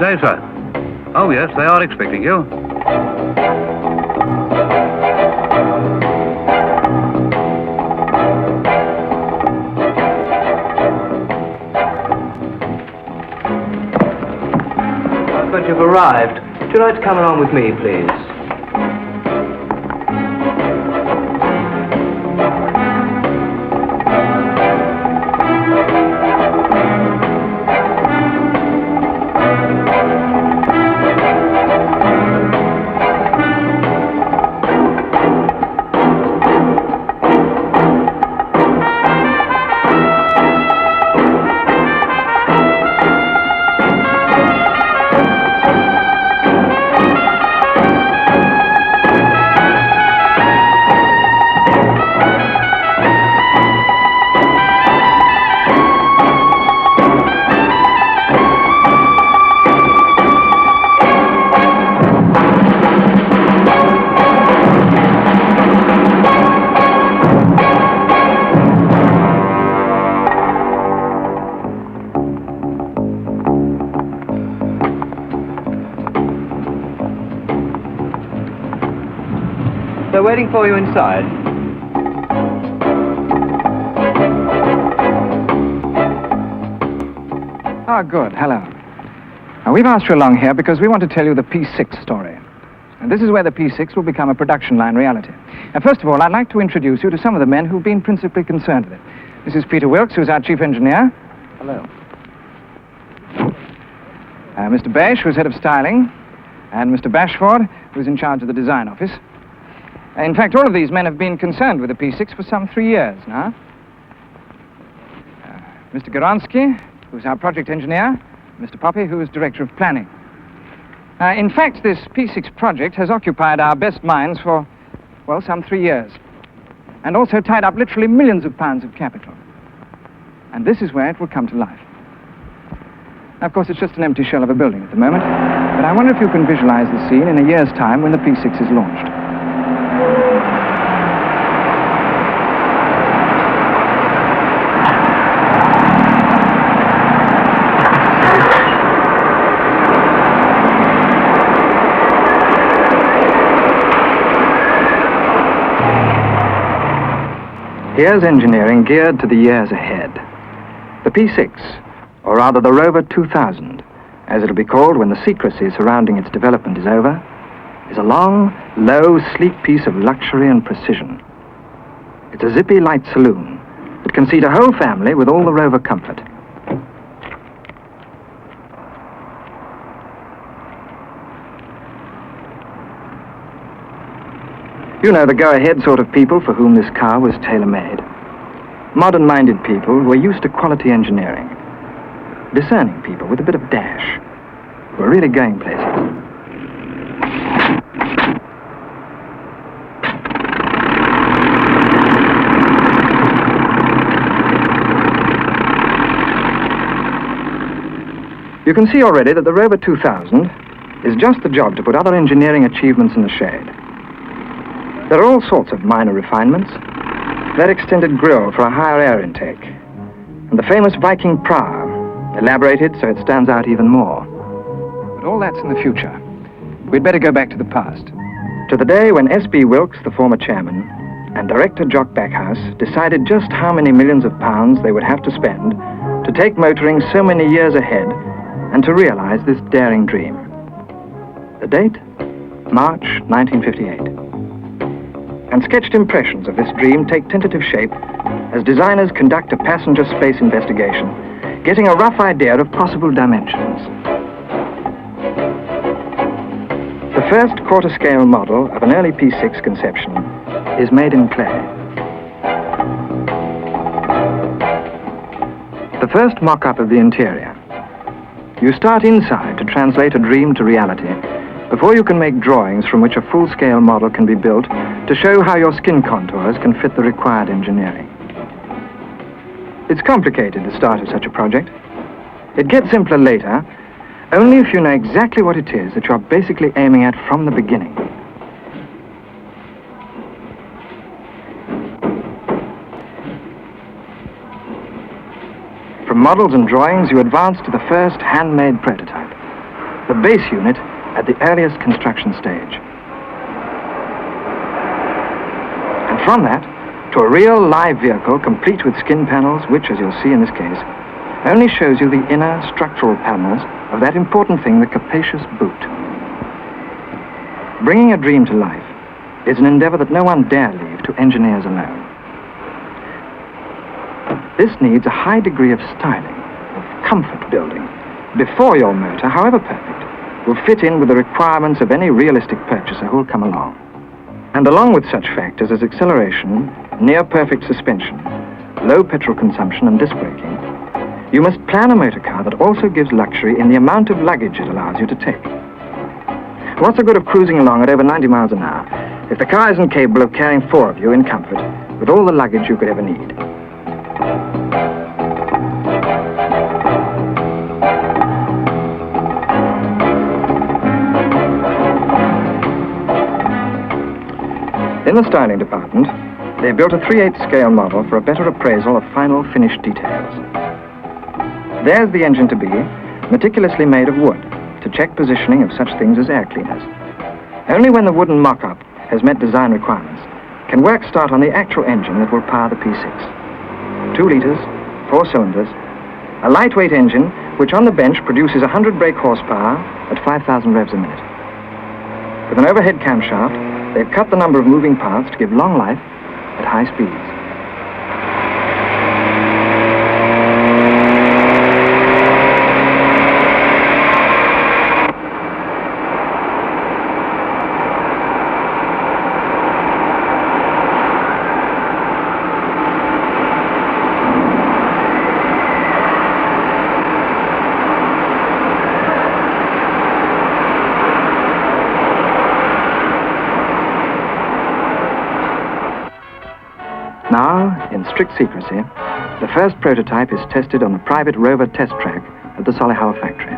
say so. Oh, yes, they are expecting you. But you've arrived. Would you like to come along with me, please? They're waiting for you inside. Ah, good. Hello. Now, we've asked you along here because we want to tell you the P6 story. And this is where the P6 will become a production line reality. Now, first of all, I'd like to introduce you to some of the men who've been principally concerned with it. This is Peter Wilkes, who's our chief engineer. Hello. Mr. Bache, who's head of styling. And Mr. Bashford, who's in charge of the design office. In fact, all of these men have been concerned with the P6 for some 3 years now. Mr. Goronsky, who's our project engineer, Mr. Poppy, who is director of planning. In fact, this P6 project has occupied our best minds for, well, some 3 years. And also tied up literally millions of pounds of capital. And this is where it will come to life. Now, of course, it's just an empty shell of a building at the moment, but I wonder if you can visualize the scene in a year's time when the P6 is launched. Here's engineering geared to the years ahead. The P6, or rather the Rover 2000, as it'll be called when the secrecy surrounding its development is over, is a long, low, sleek piece of luxury and precision. It's a zippy light saloon that can seat a whole family with all the Rover comfort. You know, the go-ahead sort of people for whom this car was tailor-made. Modern-minded people who are used to quality engineering. Discerning people with a bit of dash, who are really going places. You can see already that the Rover 2000 is just the job to put other engineering achievements in the shade. There are all sorts of minor refinements. That extended grille for a higher air intake. And the famous Viking prow, elaborated so it stands out even more. But all that's in the future. We'd better go back to the past. To the day when S.B. Wilkes, the former chairman, and director Jock Backhouse decided just how many millions of pounds they would have to spend to take motoring so many years ahead and to realize this daring dream. The date? March 1958. And sketched impressions of this dream take tentative shape as designers conduct a passenger space investigation, getting a rough idea of possible dimensions. The first quarter-scale model of an early P6 conception is made in clay. The first mock-up of the interior. You start inside to translate a dream to reality before you can make drawings from which a full-scale model can be built to show how your skin contours can fit the required engineering. It's complicated, the start of such a project. It gets simpler later, only if you know exactly what it is that you're basically aiming at from the beginning. From models and drawings, you advance to the first handmade prototype. the base unit at the earliest construction stage. And from that, to a real live vehicle complete with skin panels, which, as you'll see in this case, only shows you the inner structural panels of that important thing, the capacious boot. Bringing a dream to life is an endeavor that no one dare leave to engineers alone. This needs a high degree of styling, of comfort building, before your motor, however perfect, will fit in with the requirements of any realistic purchaser who will come along. And along with such factors as acceleration, near-perfect suspension, low petrol consumption and disc braking, you must plan a motor car that also gives luxury in the amount of luggage it allows you to take. What's the good of cruising along at over 90 miles an hour if the car isn't capable of carrying 4 of you in comfort with all the luggage you could ever need? In the styling department, they built a 3/8 scale model for a better appraisal of final finished details. There's the engine to be, meticulously made of wood, to check positioning of such things as air cleaners. Only when the wooden mock-up has met design requirements can work start on the actual engine that will power the P6. 2 litres, 4 cylinders, a lightweight engine which on the bench produces 100 brake horsepower at 5,000 revs a minute. With an overhead camshaft, they've cut the number of moving parts to give long life at high speeds. Now, in strict secrecy, the first prototype is tested on the private Rover test track at the Solihull factory.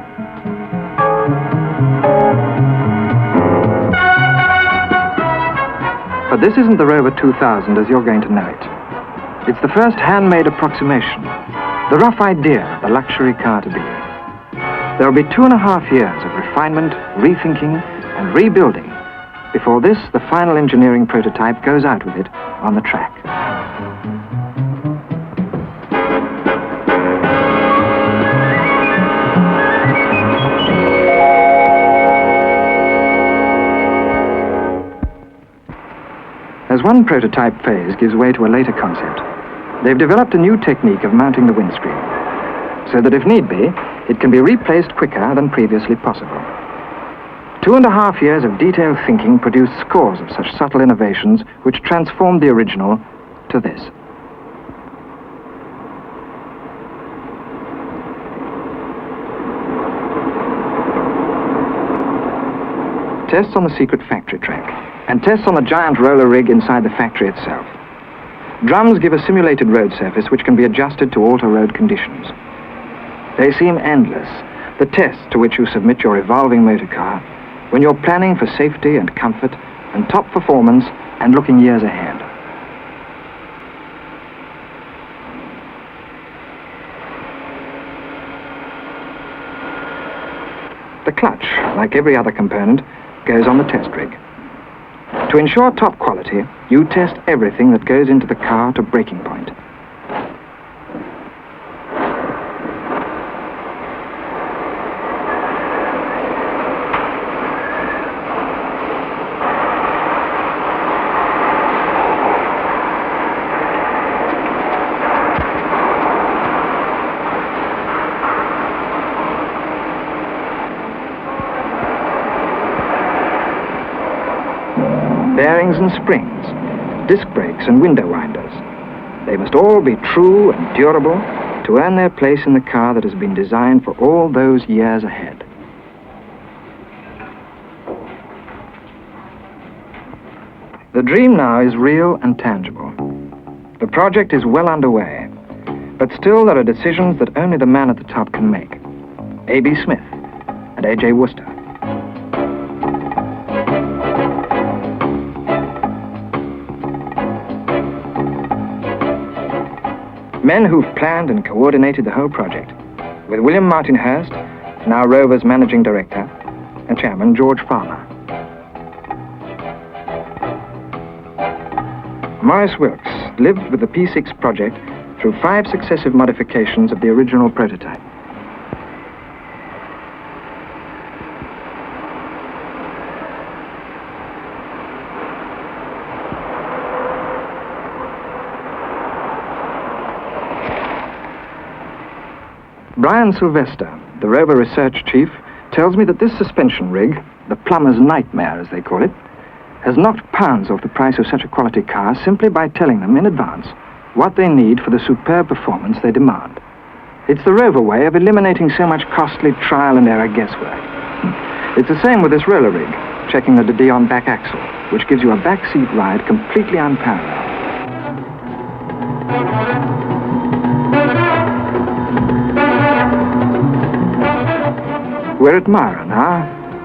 But this isn't the Rover 2000 as you're going to know it. It's the first handmade approximation, the rough idea of the luxury car to be. There will be 2.5 years of refinement, rethinking, and rebuilding before this, the final engineering prototype, goes out with it on the track. As one prototype phase gives way to a later concept, they've developed a new technique of mounting the windscreen, so that if need be, it can be replaced quicker than previously possible. 2.5 years of detailed thinking produced scores of such subtle innovations which transformed the original to this. Tests on the secret factory track, and tests on the giant roller rig inside the factory itself. Drums give a simulated road surface which can be adjusted to alter road conditions. They seem endless, the tests to which you submit your evolving motor car when you're planning for safety and comfort and top performance and looking years ahead. The clutch, like every other component, goes on the test rig. To ensure top quality, you test everything that goes into the car to breaking point. Bearings and springs, disc brakes and window winders. They must all be true and durable to earn their place in the car that has been designed for all those years ahead. The dream now is real and tangible. The project is well underway, but still there are decisions that only the man at the top can make. A.B. Smith and A.J. Worcester. Men who've planned and coordinated the whole project, with William Martin Hurst, now Rover's managing director, and chairman George Farmer. Morris Wilkes lived with the P6 project through 5 successive modifications of the original prototype. Brian Sylvester, the Rover research chief, tells me that this suspension rig, the plumber's nightmare as they call it, has knocked pounds off the price of such a quality car simply by telling them in advance what they need for the superb performance they demand. It's the Rover way of eliminating so much costly trial and error guesswork. It's the same with this roller rig, checking the De Dion back axle, which gives you a backseat ride completely unparalleled. We're at Myra now,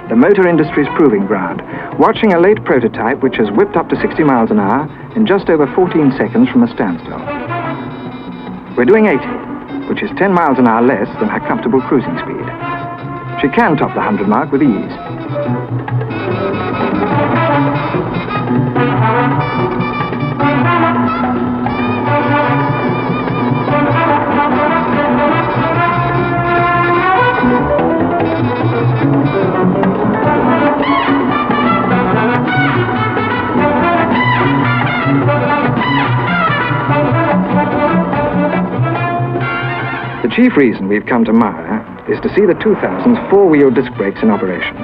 the motor industry's proving ground, watching a late prototype which has whipped up to 60 miles an hour in just over 14 seconds from a standstill. We're doing 80, which is 10 miles an hour less than her comfortable cruising speed. She can top the 100 mark with ease. The chief reason we've come to Myra is to see the 2000's 4-wheel disc brakes in operation.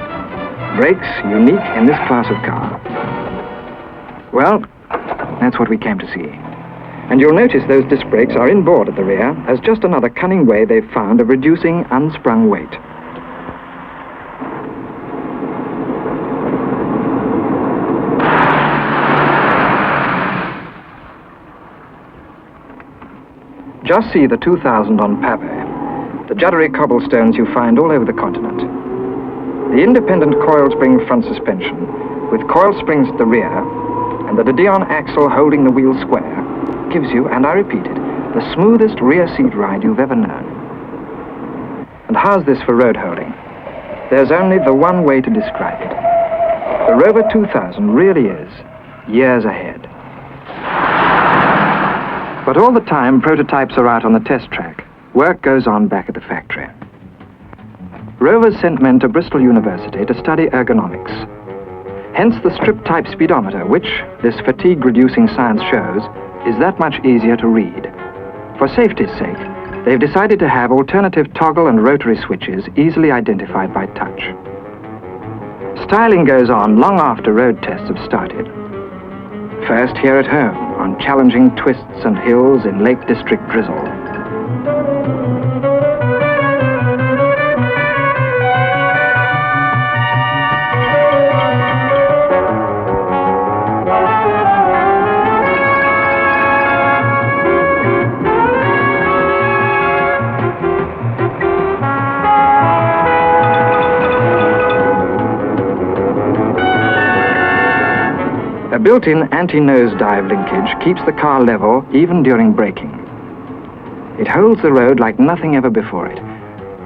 Brakes unique in this class of car. Well, that's what we came to see. And you'll notice those disc brakes are inboard at the rear as just another cunning way they've found of reducing unsprung weight. Just see the 2000 on pave, the juddery cobblestones you find all over the continent. The independent coil spring front suspension, with coil springs at the rear, and the De Dion axle holding the wheel square, gives you, and I repeat it, the smoothest rear seat ride you've ever known. And how's this for road holding? There's only the one way to describe it. The Rover 2000 really is years ahead. But all the time prototypes are out on the test track, work goes on back at the factory. Rover's sent men to Bristol University to study ergonomics. Hence the strip-type speedometer, which, this fatigue-reducing science shows, is that much easier to read. For safety's sake, they've decided to have alternative toggle and rotary switches easily identified by touch. Styling goes on long after road tests have started. First here at home, on challenging twists and hills in Lake District drizzle. A built-in anti-nosedive linkage keeps the car level even during braking. It holds the road like nothing ever before it,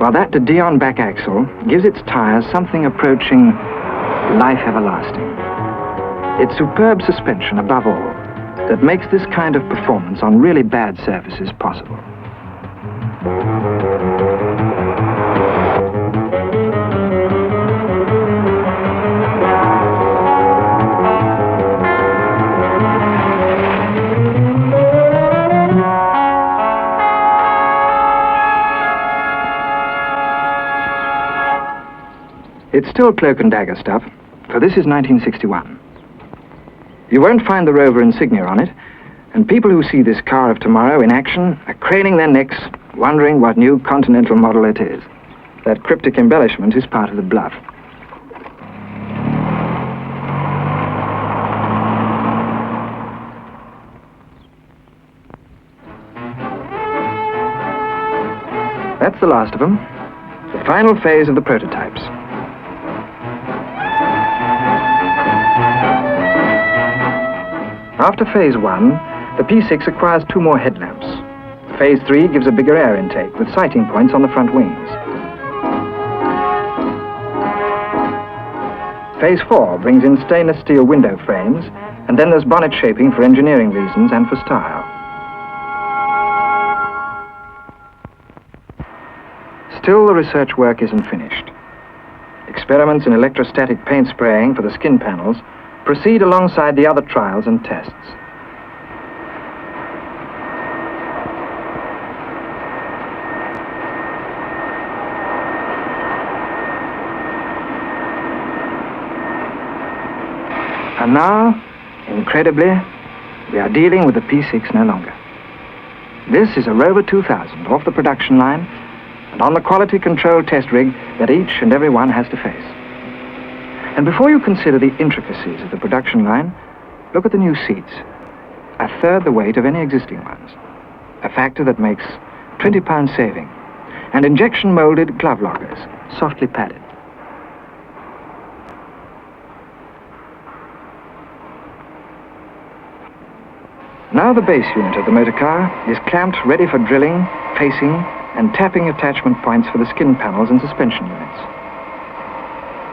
while that De Dion back axle gives its tires something approaching life everlasting. It's superb suspension above all that makes this kind of performance on really bad surfaces possible. It's still cloak and dagger stuff, for this is 1961. You won't find the Rover insignia on it, and people who see this car of tomorrow in action are craning their necks, wondering what new Continental model it is. That cryptic embellishment is part of the bluff. That's the last of them, the final phase of the prototypes. After phase 1, the P6 acquires 2 more headlamps. Phase 3 gives a bigger air intake with sighting points on the front wings. Phase 4 brings in stainless steel window frames, and then there's bonnet shaping for engineering reasons and for style. Still, the research work isn't finished. Experiments in electrostatic paint spraying for the skin panels proceed alongside the other trials and tests. And now, incredibly, we are dealing with the P6 no longer. This is a Rover 2000 off the production line and on the quality control test rig that each and every one has to face. And before you consider the intricacies of the production line, look at the new seats. A third the weight of any existing ones. A factor that makes £20 saving. And injection-molded glove lockers, softly padded. Now the base unit of the motor car is clamped ready for drilling, facing, and tapping attachment points for the skin panels and suspension units.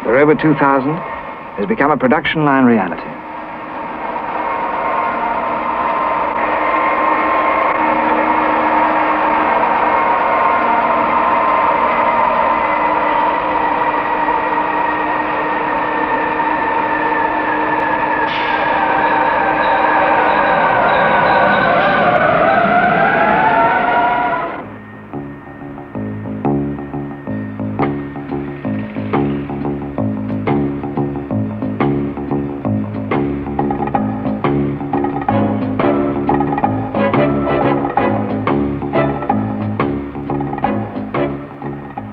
The Rover 2000 has become a production line reality.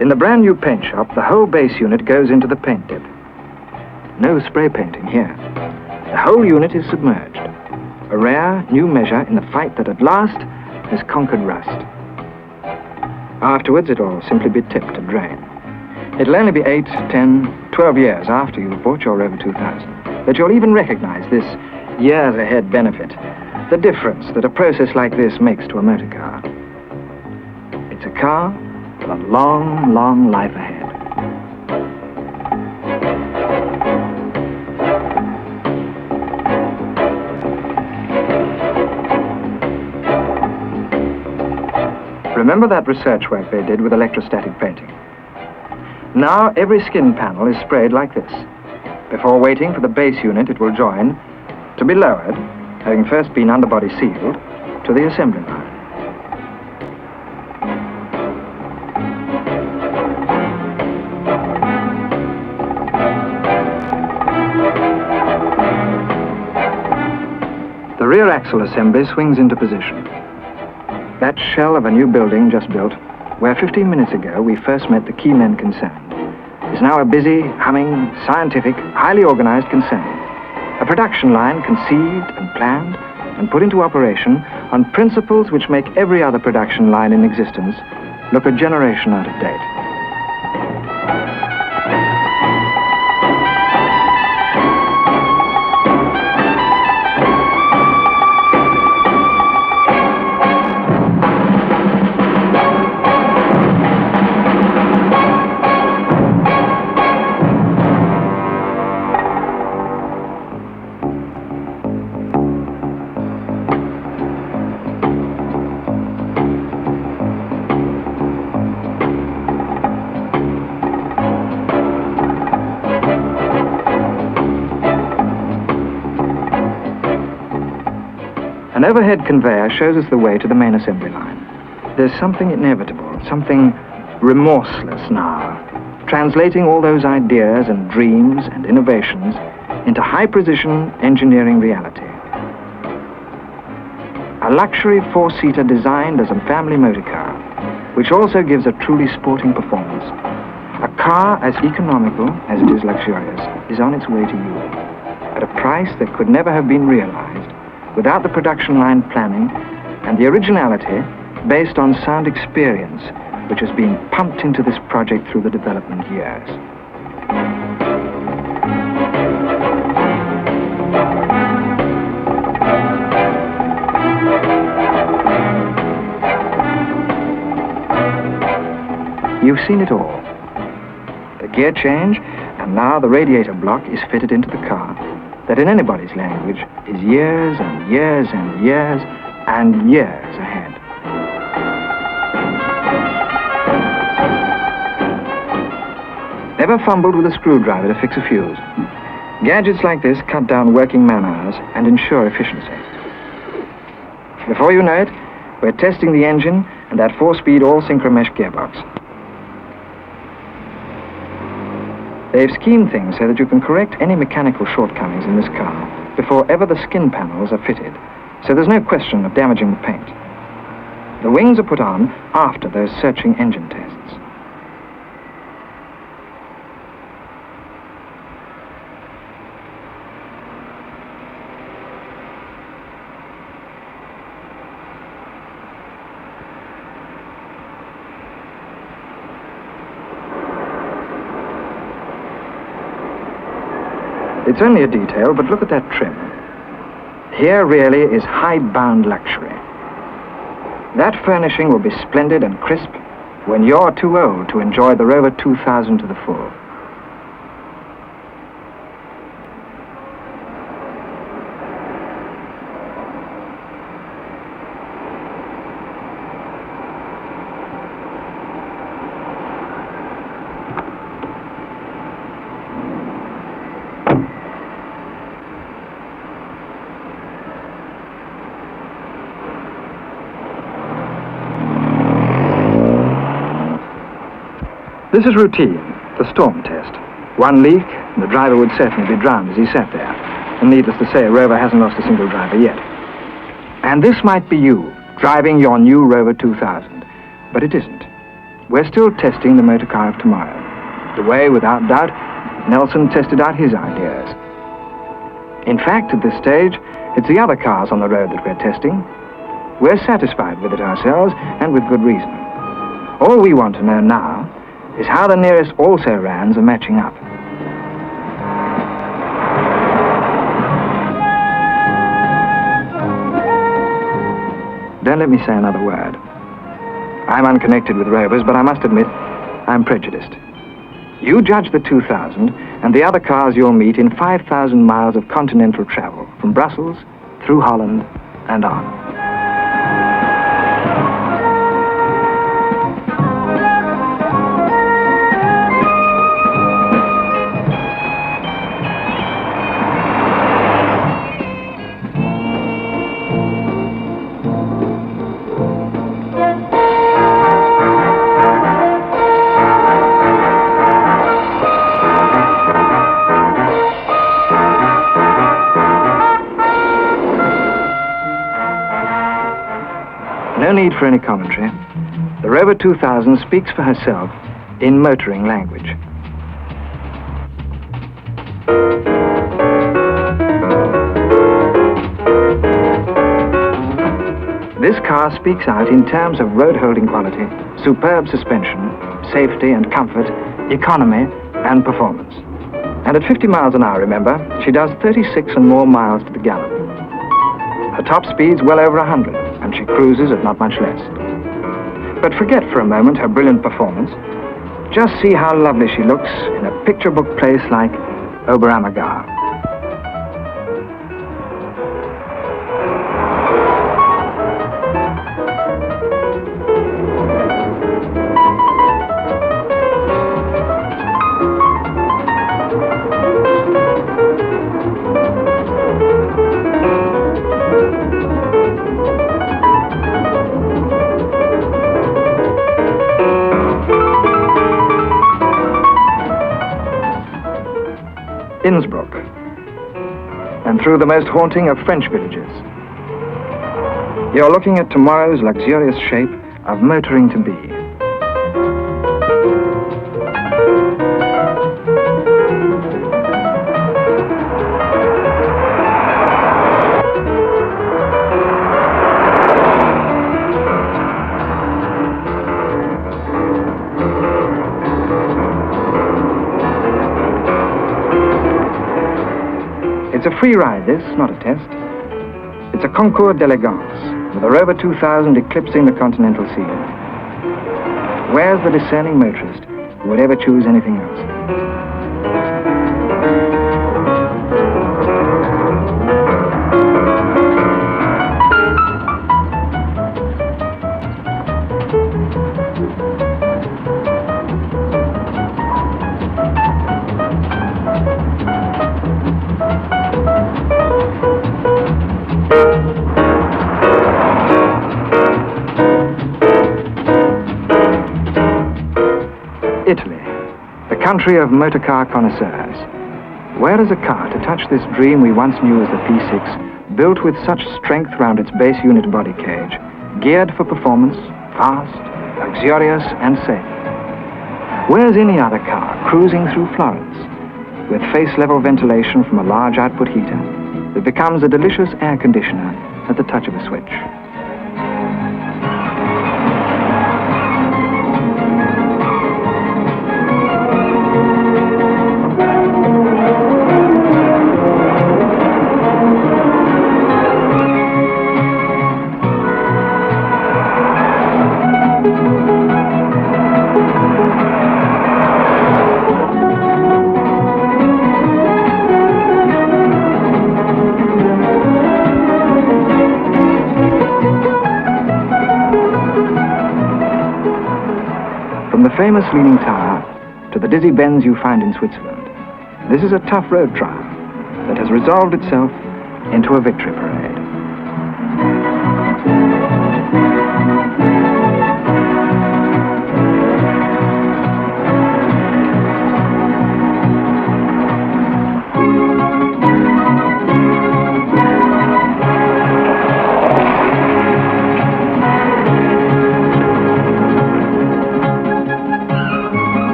In the brand new paint shop, the whole base unit goes into the paint dip. No spray painting here. The whole unit is submerged. A rare new measure in the fight that at last has conquered rust. Afterwards, it'll simply be tipped to drain. It'll only be 8, 10, 12 years after you've bought your Rover 2000 that you'll even recognize this years ahead benefit, the difference that a process like this makes to a motor car. It's a car with a long, long life ahead. Remember that research work they did with electrostatic painting? Now every skin panel is sprayed like this. Before waiting for the base unit it will join, to be lowered, having first been underbody sealed, to the assembly line. The rear axle assembly swings into position. That shell of a new building just built, where 15 minutes ago we first met the key men concerned, is now a busy, humming, scientific, highly organized concern. A production line conceived and planned and put into operation on principles which make every other production line in existence look a generation out of date. An overhead conveyor shows us the way to the main assembly line. There's something inevitable, something remorseless now, translating all those ideas and dreams and innovations into high-precision engineering reality. A luxury four-seater designed as a family motor car, which also gives a truly sporting performance. A car as economical as it is luxurious is on its way to you, at a price that could never have been realized without the production line planning and the originality based on sound experience which has been pumped into this project through the development years. You've seen it all. The gear change, And now the radiator block is fitted into the car that in anybody's language is years and years and years and years ahead. Ever fumbled with a screwdriver to fix a fuse? Gadgets like this cut down working man hours and ensure efficiency. Before you know it, we're testing the engine and that 4-speed all-synchromesh gearbox. They've schemed things so that you can correct any mechanical shortcomings in this car before ever the skin panels are fitted, so there's no question of damaging the paint. The wings are put on after those searching engine tests. It's only a detail, but look at that trim. Here really is high-bound luxury. That furnishing will be splendid and crisp when you're too old to enjoy the Rover 2000 to the full. This is routine, the storm test. One leak, and the driver would certainly be drowned as he sat there. And needless to say, Rover hasn't lost a single driver yet. And this might be you, driving your new Rover 2000. But it isn't. We're still testing the motor car of tomorrow. The way, without doubt, Nelson tested out his ideas. In fact, at this stage, it's the other cars on the road that we're testing. We're satisfied with it ourselves, and with good reason. All we want to know now is how the nearest also-rans are matching up. Don't let me say another word. I'm unconnected with Rovers, but I must admit, I'm prejudiced. You judge the 2000 and the other cars you'll meet in 5,000 miles of continental travel, from Brussels, through Holland, and on. No need for any commentary. The Rover 2000 speaks for herself in motoring language. This car speaks out in terms of road holding quality, superb suspension, safety and comfort, economy and performance. And at 50 miles an hour, remember, she does 36 and more miles to the gallon. Her top speed's well over 100, and she cruises at not much less. But forget for a moment her brilliant performance. Just see how lovely she looks in a picture book place like Oberammergau. Innsbruck, and through the most haunting of French villages. You're looking at tomorrow's luxurious shape of motoring to be. It's a free ride, this, not a test. It's a concours d'elegance, with the Rover 2000 eclipsing the continental scene. Where's the discerning motorist who would ever choose anything else? Italy, the country of motor car connoisseurs. Where is a car to touch this dream we once knew as the P6, built with such strength round its base unit body cage, geared for performance, fast, luxurious, and safe? Where's any other car cruising through Florence, with face-level ventilation from a large output heater that becomes a delicious air conditioner at the touch of a switch? From the famous Leaning Tower to the dizzy bends you find in Switzerland, this is a tough road trial that has resolved itself into a victory parade.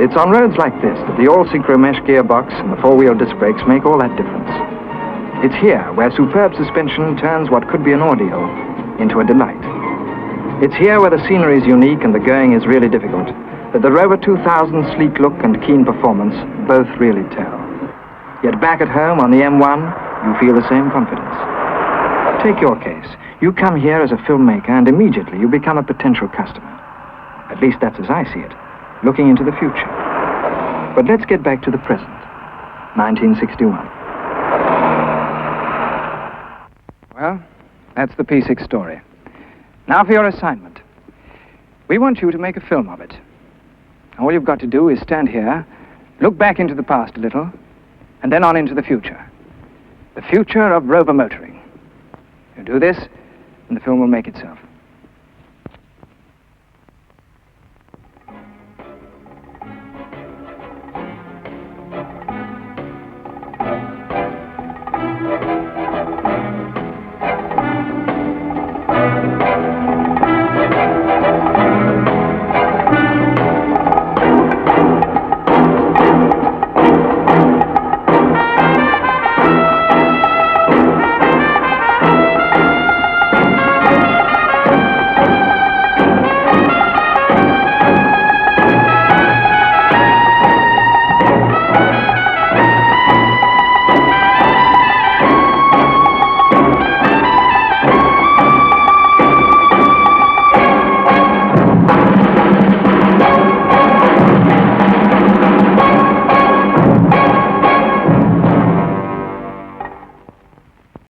It's on roads like this that the all-synchro mesh gearbox and the four-wheel disc brakes make all that difference. It's here where superb suspension turns what could be an ordeal into a delight. It's here where the scenery is unique and the going is really difficult, that the Rover 2000's sleek look and keen performance both really tell. Yet back at home on the M1, you feel the same confidence. Take your case. You come here as a filmmaker and immediately you become a potential customer. At least that's as I see it, looking into the future. But let's get back to the present, 1961. Well, that's the P6 story. Now for your assignment. We want you to make a film of it. All you've got to do is stand here, look back into the past a little, and then on into the future. The future of Rover motoring. You do this, and the film will make itself.